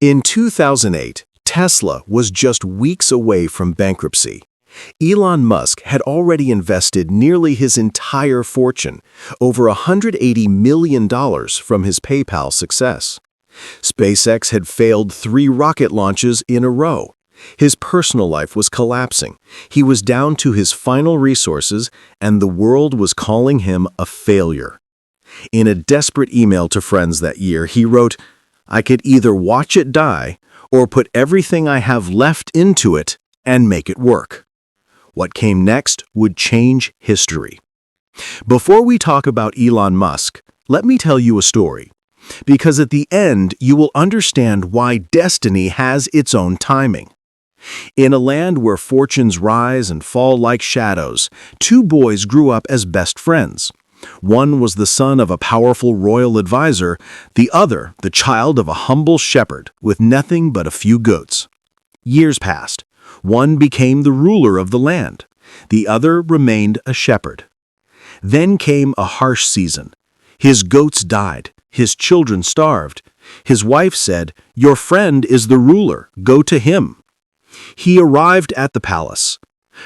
In 2008, Tesla was just weeks away from bankruptcy. Elon Musk had already invested nearly his entire fortune, over $180 million from his PayPal success. SpaceX had failed 3 rocket launches in a row. His personal life was collapsing. He was down to his final resources, and the world was calling him a failure. In a desperate email to friends that year, he wrote, "I could either watch it die or put everything I have left into it and make it work." What came next would change history. Before we talk about Elon Musk, let me tell you a story. Because at the end, you will understand why destiny has its own timing. In a land where fortunes rise and fall like shadows, 2 boys grew up as best friends. One was the son of a powerful royal advisor, the other the child of a humble shepherd with nothing but a few goats. Years passed. One became the ruler of the land. The other remained a shepherd. Then came a harsh season. His goats died. His children starved. His wife said, "Your friend is the ruler. Go to him." He arrived at the palace.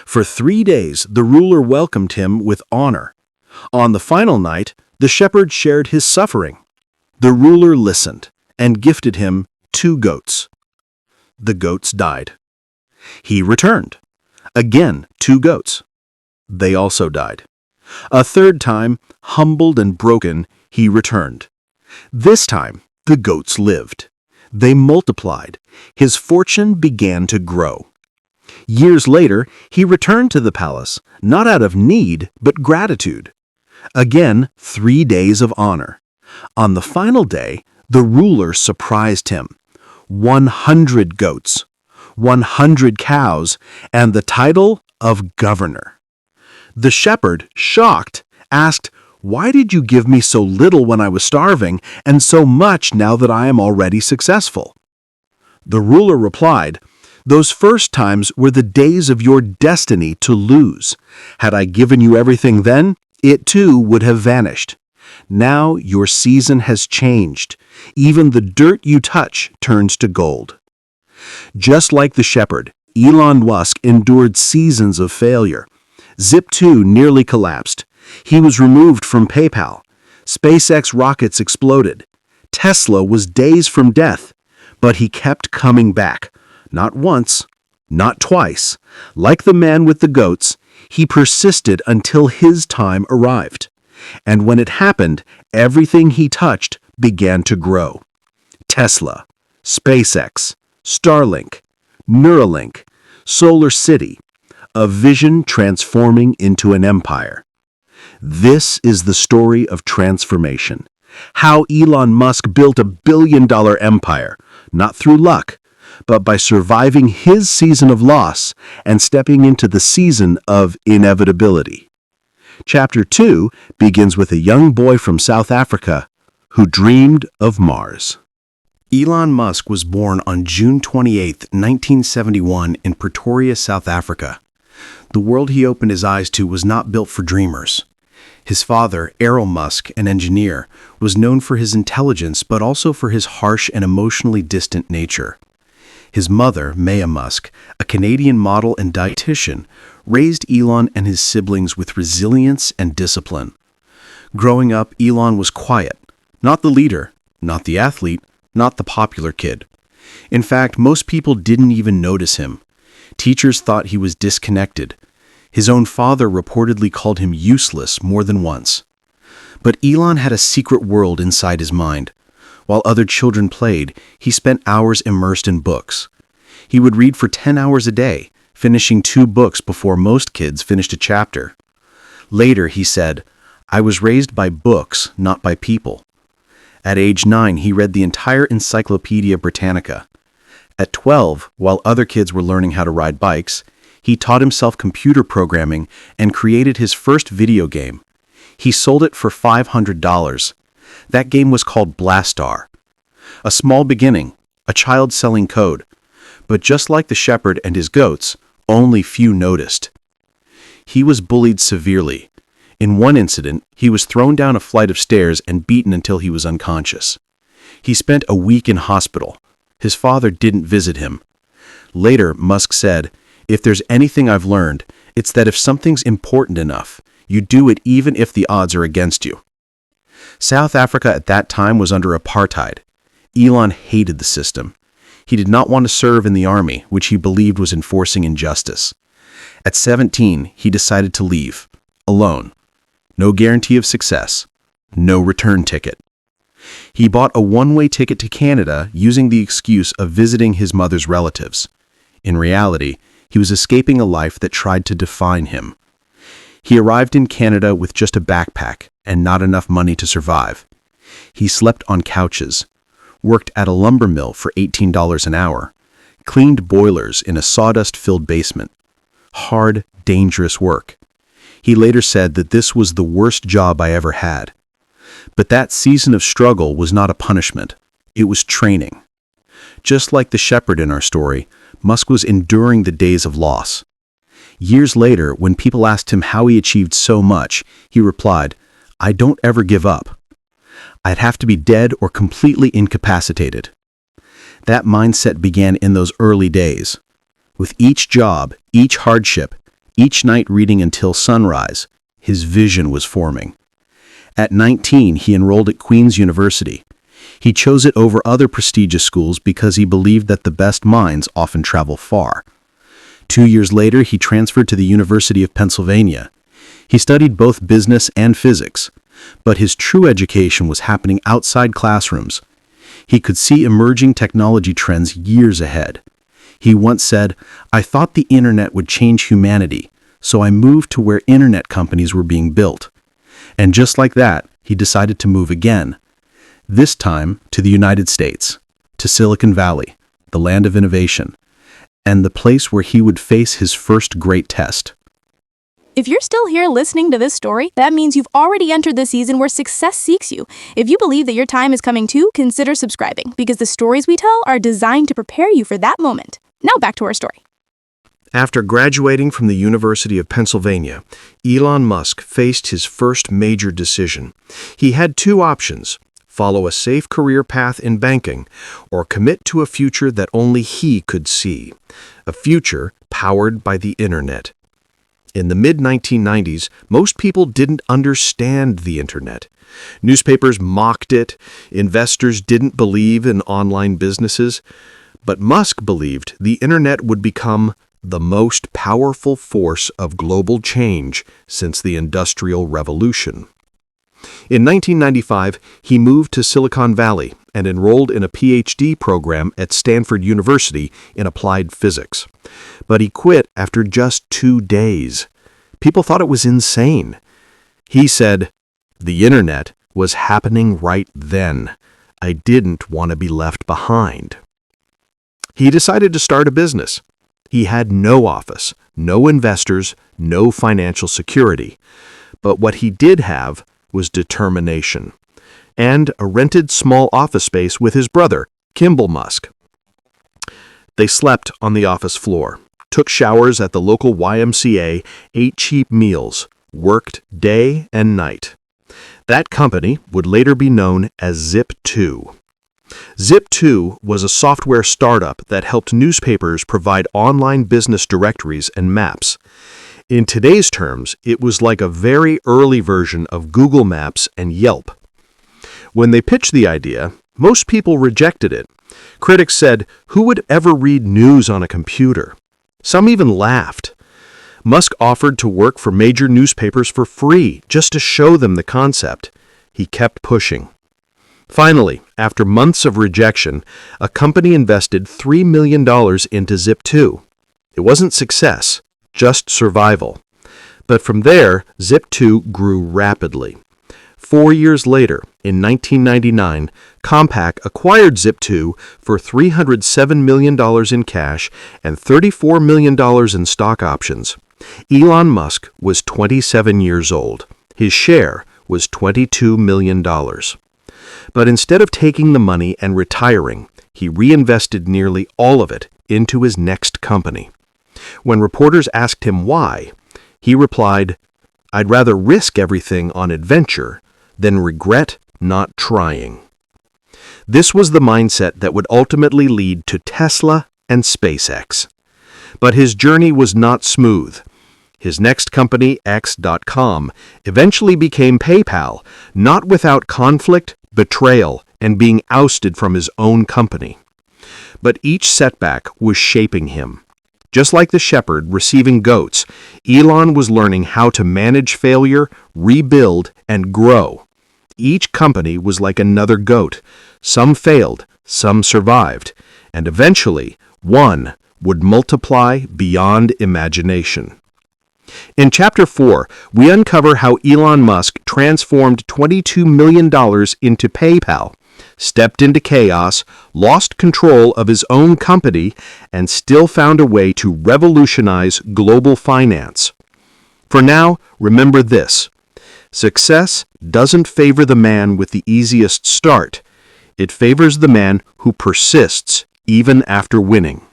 For 3 days, the ruler welcomed him with honor. On the final night, the shepherd shared his suffering. The ruler listened and gifted him 2 goats. The goats died. He returned. Again, 2 goats. They also died. A third time, humbled and broken, he returned. This time, the goats lived. They multiplied. His fortune began to grow. Years later, he returned to the palace, not out of need, but gratitude. Again, 3 days of honor. On the final day, the ruler surprised him. 100 goats, 100 cows, and the title of governor. The shepherd, shocked, asked, "Why did you give me so little when I was starving, and so much now that I am already successful?" The ruler replied, "Those first times were the days of your destiny to lose. Had I given you everything then, it too would have vanished. Now your season has changed. Even the dirt you touch turns to gold." Just like the shepherd, Elon Musk endured seasons of failure. Zip2 nearly collapsed. He was removed from PayPal. SpaceX rockets exploded. Tesla was days from death. But he kept coming back. Not once, not twice. Like the man with the goats, he persisted until his time arrived. And when it happened, everything he touched began to grow. Tesla, SpaceX, Starlink, Neuralink, Solar City, a vision transforming into an empire. This is the story of transformation. How Elon Musk built a billion-dollar empire, not through luck, but by surviving his season of loss and stepping into the season of inevitability. Chapter 2 begins with a young boy from South Africa who dreamed of Mars. Elon Musk was born on June 28, 1971 in Pretoria, South Africa. The world he opened his eyes to was not built for dreamers. His father, Elon Musk, an engineer, was known for his intelligence but also for his harsh and emotionally distant nature. His mother, Maya Musk, a Canadian model and dietitian, raised Elon and his siblings with resilience and discipline. Growing up, Elon was quiet, not the leader, not the athlete, not the popular kid. In fact, most people didn't even notice him. Teachers thought he was disconnected. His own father reportedly called him useless more than once. But Elon had a secret world inside his mind. While other children played, he spent hours immersed in books. He would read for 10 hours a day, finishing 2 books before most kids finished a chapter. Later, he said, "I was raised by books, not by people." At age 9, he read the entire Encyclopedia Britannica. At 12, while other kids were learning how to ride bikes, he taught himself computer programming and created his first video game. He sold it for $500. That game was called Blastar. A small beginning, a child selling code. But just like the shepherd and his goats, only few noticed. He was bullied severely. In one incident, he was thrown down a flight of stairs and beaten until he was unconscious. He spent a week in hospital. His father didn't visit him. Later, Musk said, "If there's anything I've learned, it's that if something's important enough, you do it even if the odds are against you." South Africa at that time was under apartheid. Elon hated the system. He did not want to serve in the army, which he believed was enforcing injustice. At 17, he decided to leave, alone. No guarantee of success. No return ticket. He bought a one-way ticket to Canada using the excuse of visiting his mother's relatives. In reality, he was escaping a life that tried to define him. He arrived in Canada with just a backpack and not enough money to survive. He slept on couches, worked at a lumber mill for $18 an hour, cleaned boilers in a sawdust-filled basement. Hard, dangerous work. He later said that this was the worst job I ever had. But that season of struggle was not a punishment. It was training. Just like the shepherd in our story, Musk was enduring the days of loss. Years later, when people asked him how he achieved so much, he replied, "I don't ever give up. I'd have to be dead or completely incapacitated." That mindset began in those early days. With each job, each hardship, each night reading until sunrise, his vision was forming. At 19, he enrolled at Queen's University. He chose it over other prestigious schools because he believed that the best minds often travel far. 2 years later, he transferred to the University of Pennsylvania. He studied both business and physics, but his true education was happening outside classrooms. He could see emerging technology trends years ahead. He once said, "I thought the internet would change humanity, so I moved to where internet companies were being built." And just like that, he decided to move again. This time to the United States, to Silicon Valley, the land of innovation, and the place where he would face his first great test. If you're still here listening to this story, that means you've already entered the season where success seeks you. If you believe that your time is coming too, consider subscribing, because the stories we tell are designed to prepare you for that moment. Now back to our story. After graduating from the University of Pennsylvania, Elon Musk faced his first major decision. He had two options: follow a safe career path in banking, or commit to a future that only he could see, a future powered by the internet. In the mid-1990s, most people didn't understand the internet. Newspapers mocked it, investors didn't believe in online businesses, but Musk believed the internet would become the most powerful force of global change since the Industrial Revolution. In 1995, he moved to Silicon Valley and enrolled in a PhD program at Stanford University in applied physics. But he quit after just 2 days. People thought it was insane. He said, "The internet was happening right then. I didn't want to be left behind." He decided to start a business. He had no office, no investors, no financial security. But what he did have was determination, and a rented small office space with his brother, Kimball Musk. They slept on the office floor, took showers at the local YMCA, ate cheap meals, worked day and night. That company would later be known as Zip2. Zip2 was a software startup that helped newspapers provide online business directories and maps. In today's terms, it was like a very early version of Google Maps and Yelp. When they pitched the idea, most people rejected it. Critics said, "Who would ever read news on a computer?" Some even laughed. Musk offered to work for major newspapers for free just to show them the concept. He kept pushing. Finally, after months of rejection, a company invested $3 million into Zip2. It wasn't success, just survival. But from there, Zip2 grew rapidly. 4 years later, in 1999, Compaq acquired Zip2 for $307 million in cash and $34 million in stock options. Elon Musk was 27 years old. His share was $22 million. But instead of taking the money and retiring, he reinvested nearly all of it into his next company. When reporters asked him why, he replied, "I'd rather risk everything on adventure than regret not trying." This was the mindset that would ultimately lead to Tesla and SpaceX. But his journey was not smooth. His next company, X.com, eventually became PayPal, not without conflict, betrayal, and being ousted from his own company. But each setback was shaping him. Just like the shepherd receiving goats, Elon was learning how to manage failure, rebuild, and grow. Each company was like another goat. Some failed, some survived, and eventually, one would multiply beyond imagination. In Chapter 4, we uncover how Elon Musk transformed $22 million into PayPal, stepped into chaos, lost control of his own company, and still found a way to revolutionize global finance. For now, remember this: success doesn't favor the man with the easiest start. It favors the man who persists even after winning.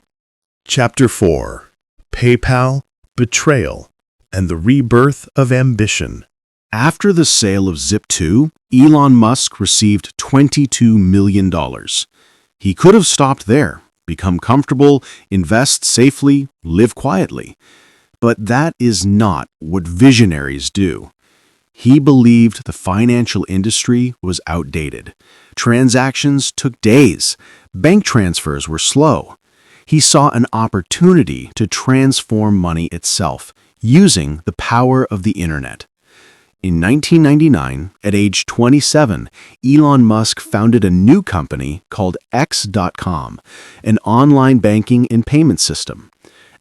Chapter 4: PayPal, Betrayal, and the Rebirth of Ambition. After the sale of Zip2, Elon Musk received $22 million. He could have stopped there, become comfortable, invest safely, live quietly. But that is not what visionaries do. He believed the financial industry was outdated. Transactions took days. Bank transfers were slow. He saw an opportunity to transform money itself, using the power of the internet. In 1999, at age 27, Elon Musk founded a new company called X.com, an online banking and payment system.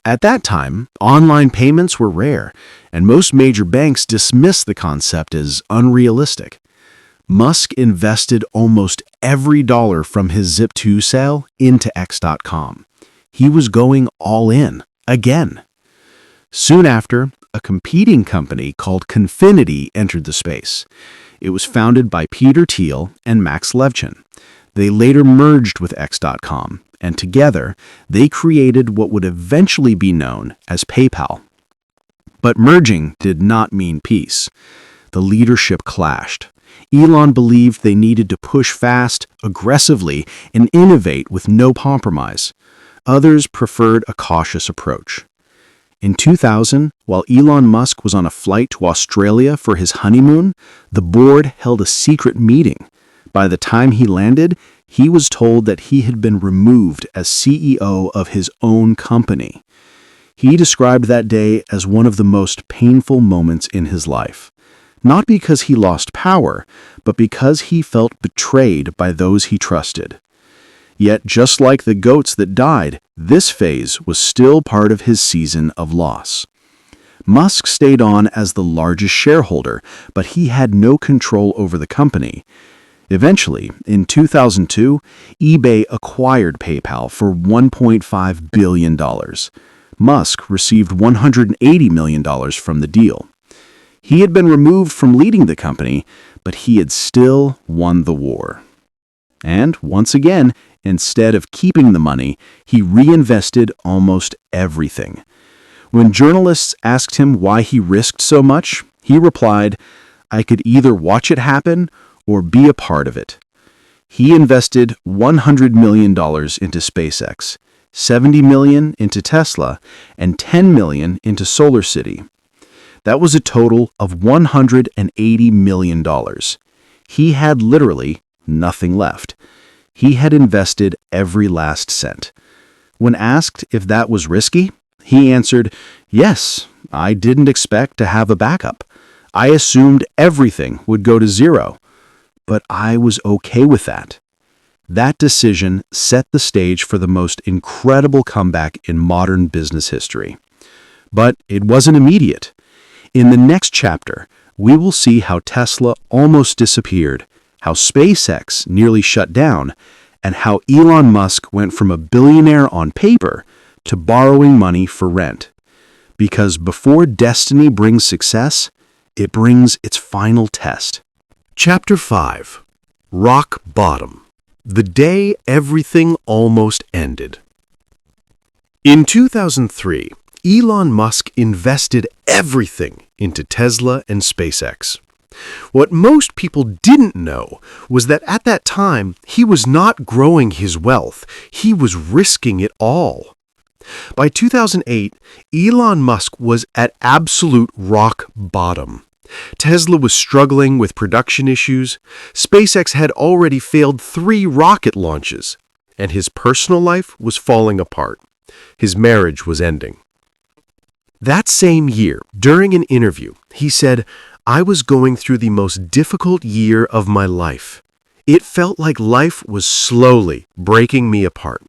At that time, online payments were rare, and most major banks dismissed the concept as unrealistic. Musk invested almost every dollar from his Zip2 sale into X.com. He was going all in, again. Soon after, a competing company called Confinity entered the space. It was founded by Peter Thiel and Max Levchin. They later merged with X.com, and together, they created what would eventually be known as PayPal. But merging did not mean peace. The leadership clashed. Elon believed they needed to push fast, aggressively, and innovate with no compromise. Others preferred a cautious approach. In 2000, while Elon Musk was on a flight to Australia for his honeymoon, the board held a secret meeting. By the time he landed, he was told that he had been removed as CEO of his own company. He described that day as one of the most painful moments in his life. Not because he lost power, but because he felt betrayed by those he trusted. Yet, just like the goats that died, this phase was still part of his season of loss. Musk stayed on as the largest shareholder, but he had no control over the company. Eventually, in 2002, eBay acquired PayPal for $1.5 billion. Musk received $180 million from the deal. He had been removed from leading the company, but he had still won the war. And once again, instead of keeping the money, he reinvested almost everything. When journalists asked him why he risked so much, he replied, "I could either watch it happen or be a part of it." He invested $100 million into SpaceX, $70 million into Tesla, and $10 million into SolarCity. That was a total of $180 million. He had literally nothing left. He had invested every last cent. When asked if that was risky, he answered, "Yes, I didn't expect to have a backup. I assumed everything would go to zero. But I was okay with that." That decision set the stage for the most incredible comeback in modern business history. But it wasn't immediate. In the next chapter, we will see how Tesla almost disappeared, how SpaceX nearly shut down, and how Elon Musk went from a billionaire on paper to borrowing money for rent. Because before destiny brings success, it brings its final test. Chapter 5: Rock Bottom. The day everything almost ended. In 2003, Elon Musk invested everything into Tesla and SpaceX. What most people didn't know was that at that time, he was not growing his wealth, he was risking it all. By 2008, Elon Musk was at absolute rock bottom. Tesla was struggling with production issues, SpaceX had already failed 3 rocket launches, and his personal life was falling apart. His marriage was ending. That same year, during an interview, he said, "I was going through the most difficult year of my life. It felt like life was slowly breaking me apart."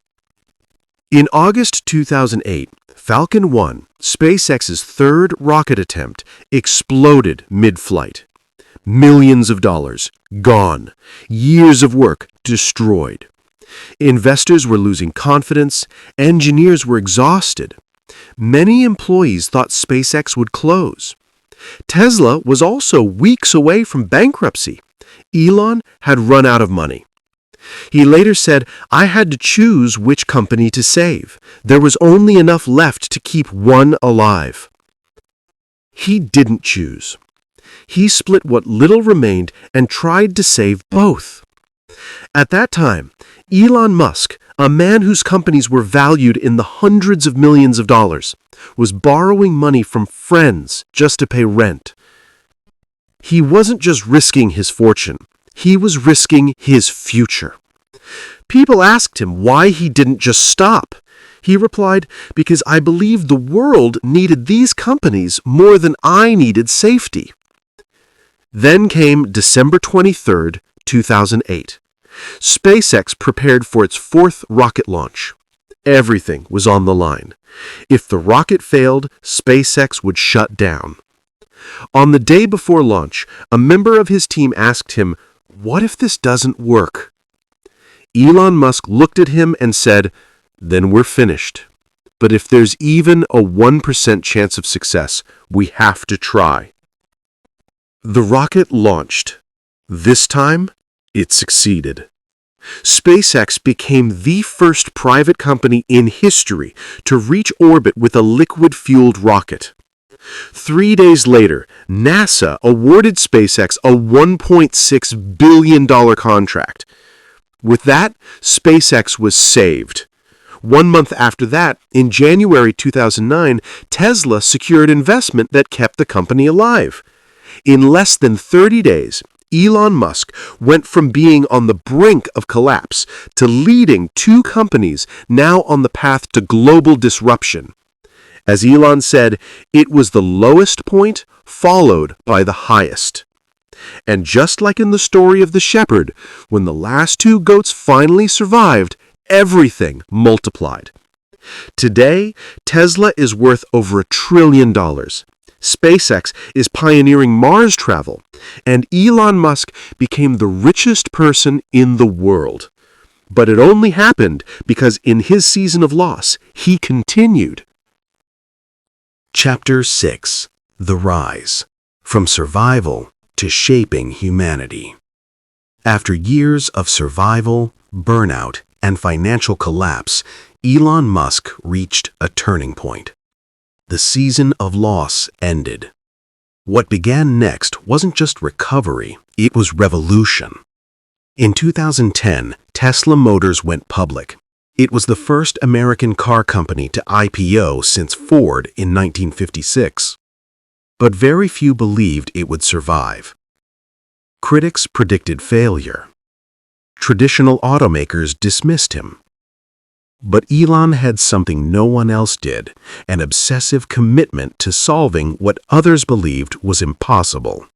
In August 2008, Falcon 1, SpaceX's 3rd rocket attempt, exploded mid-flight. Millions of dollars gone. Years of work destroyed. Investors were losing confidence. Engineers were exhausted. Many employees thought SpaceX would close. Tesla was also weeks away from bankruptcy. Elon had run out of money. He later said, "I had to choose which company to save. There was only enough left to keep one alive." He didn't choose. He split what little remained and tried to save both. At that time, Elon Musk, a man whose companies were valued in the hundreds of millions of dollars, was borrowing money from friends just to pay rent. He wasn't just risking his fortune, he was risking his future. People asked him why he didn't just stop. He replied, "Because I believed the world needed these companies more than I needed safety." Then came December 23, 2008. SpaceX prepared for its 4th rocket launch. Everything was on the line. If the rocket failed, SpaceX would shut down. On the day before launch, a member of his team asked him, "What if this doesn't work?" Elon Musk looked at him and said, "Then we're finished. But if there's even a 1% chance of success, we have to try." The rocket launched. This time, it succeeded. SpaceX became the first private company in history to reach orbit with a liquid-fueled rocket. 3 days later, NASA awarded SpaceX a $1.6 billion contract. With that, SpaceX was saved. 1 month after that, in January 2009, Tesla secured investment that kept the company alive. In less than 30 days, Elon Musk went from being on the brink of collapse to leading 2 companies now on the path to global disruption. As Elon said, it was the lowest point followed by the highest. And just like in the story of the shepherd, when the last 2 goats finally survived, everything multiplied. Today, Tesla is worth over $1 trillion. SpaceX is pioneering Mars travel, and Elon Musk became the richest person in the world. But it only happened because in his season of loss, he continued. Chapter 6: The Rise. From Survival to Shaping Humanity. After years of survival, burnout, and financial collapse, Elon Musk reached a turning point. The season of loss ended. What began next wasn't just recovery, it was revolution. In 2010, Tesla Motors went public. It was the first American car company to IPO since Ford in 1956. But very few believed it would survive. Critics predicted failure. Traditional automakers dismissed him. But Elon had something no one else did, an obsessive commitment to solving what others believed was impossible.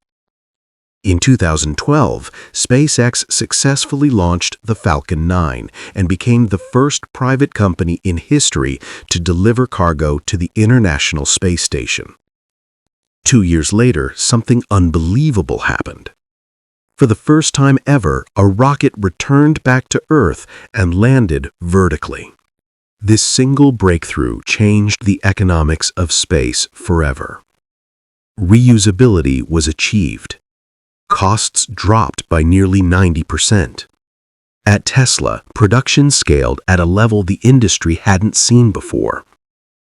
In 2012, SpaceX successfully launched the Falcon 9 and became the first private company in history to deliver cargo to the International Space Station. 2 years later, something unbelievable happened. For the first time ever, a rocket returned back to Earth and landed vertically. This single breakthrough changed the economics of space forever. Reusability was achieved. Costs dropped by nearly 90%. At Tesla, production scaled at a level the industry hadn't seen before.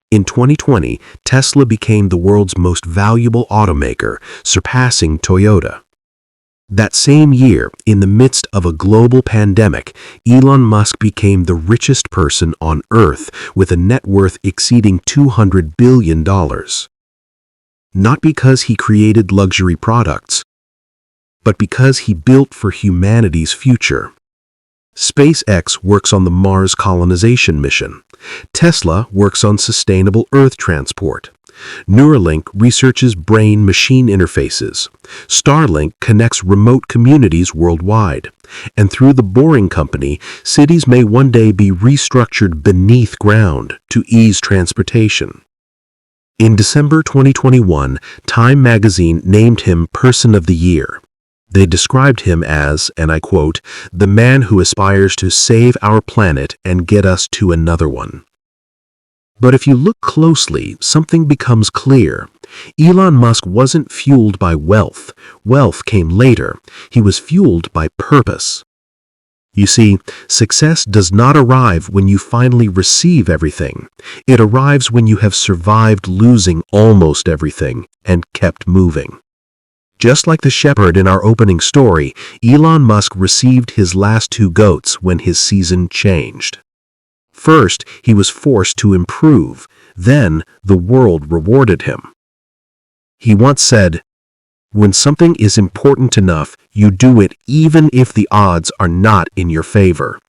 In 2020, Tesla became the world's most valuable automaker, surpassing Toyota. That same year, in the midst of a global pandemic, Elon Musk became the richest person on Earth with a net worth exceeding $200 billion. Not because he created luxury products, but because he built for humanity's future. SpaceX works on the Mars colonization mission. Tesla works on sustainable Earth transport. Neuralink researches brain-machine interfaces. Starlink connects remote communities worldwide. And through the Boring Company, cities may one day be restructured beneath ground to ease transportation. In December 2021, Time magazine named him Person of the Year. They described him as, and I quote, "the man who aspires to save our planet and get us to another one." But if you look closely, something becomes clear. Elon Musk wasn't fueled by wealth. Wealth came later. He was fueled by purpose. You see, success does not arrive when you finally receive everything. It arrives when you have survived losing almost everything and kept moving. Just like the shepherd in our opening story, Elon Musk received his last 2 goats when his season changed. First, he was forced to improve. Then, the world rewarded him. He once said, "When something is important enough, you do it even if the odds are not in your favor."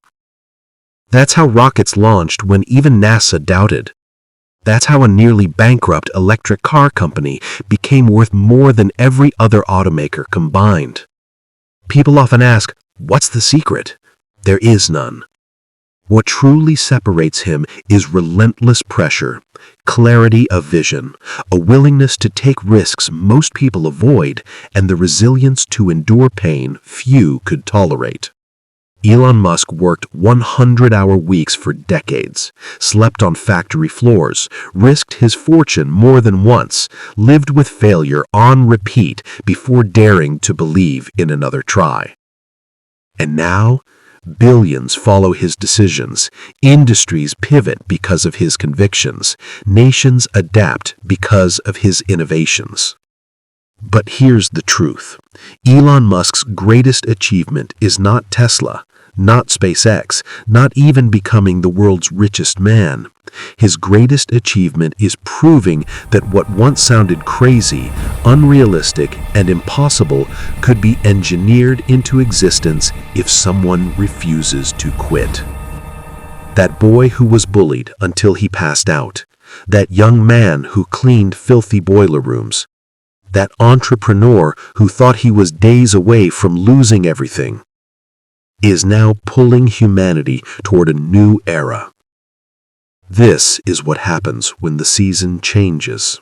That's how rockets launched when even NASA doubted. That's how a nearly bankrupt electric car company became worth more than every other automaker combined. People often ask, what's the secret? There is none. What truly separates him is relentless pressure, clarity of vision, a willingness to take risks most people avoid, and the resilience to endure pain few could tolerate. Elon Musk worked 100-hour weeks for decades, slept on factory floors, risked his fortune more than once, lived with failure on repeat before daring to believe in another try. And now, billions follow his decisions, industries pivot because of his convictions, nations adapt because of his innovations. But here's the truth. Elon Musk's greatest achievement is not Tesla, not SpaceX, not even becoming the world's richest man. His greatest achievement is proving that what once sounded crazy, unrealistic, and impossible could be engineered into existence if someone refuses to quit. That boy who was bullied until he passed out, that young man who cleaned filthy boiler rooms, that entrepreneur who thought he was days away from losing everything, is now pulling humanity toward a new era. This is what happens when the season changes.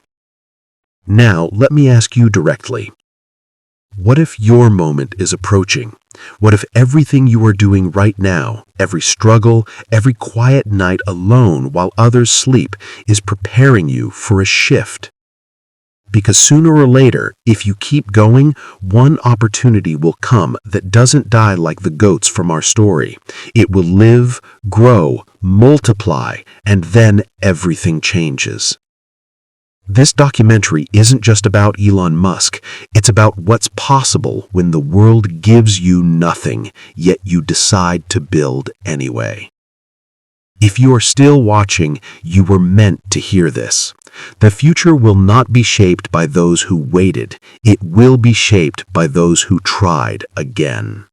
Now, let me ask you directly. What if your moment is approaching? What if everything you are doing right now, every struggle, every quiet night alone while others sleep, is preparing you for a shift? Because sooner or later, if you keep going, one opportunity will come that doesn't die like the goats from our story. It will live, grow, multiply, and then everything changes. This documentary isn't just about Elon Musk. It's about what's possible when the world gives you nothing, yet you decide to build anyway. If you are still watching, you were meant to hear this. The future will not be shaped by those who waited. It will be shaped by those who tried again.